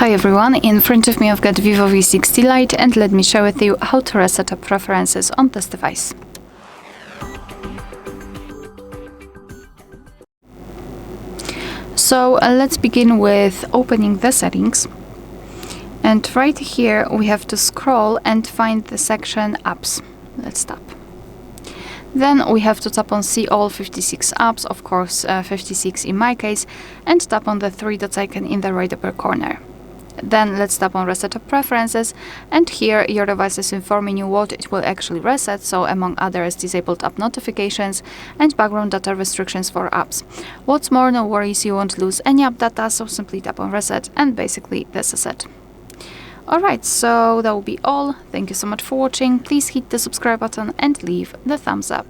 Hi everyone, in front of me I've got VIVO V60 Lite and let me share with you how to reset up preferences on this device. So let's begin with opening the settings, and right here we have to scroll and find the section apps. Let's tap. Then we have to tap on see all 56 apps, of course 56 in my case, and tap on the three dots icon in the right upper corner. Then let's tap on reset up preferences, and here your device is informing you what it will actually reset, so among others disabled app notifications and background data restrictions for apps. What's more, no worries, you won't lose any app data, so simply tap on reset and basically this is it. Alright, so that will be all. Thank you so much for watching. Please hit the subscribe button and leave the thumbs up.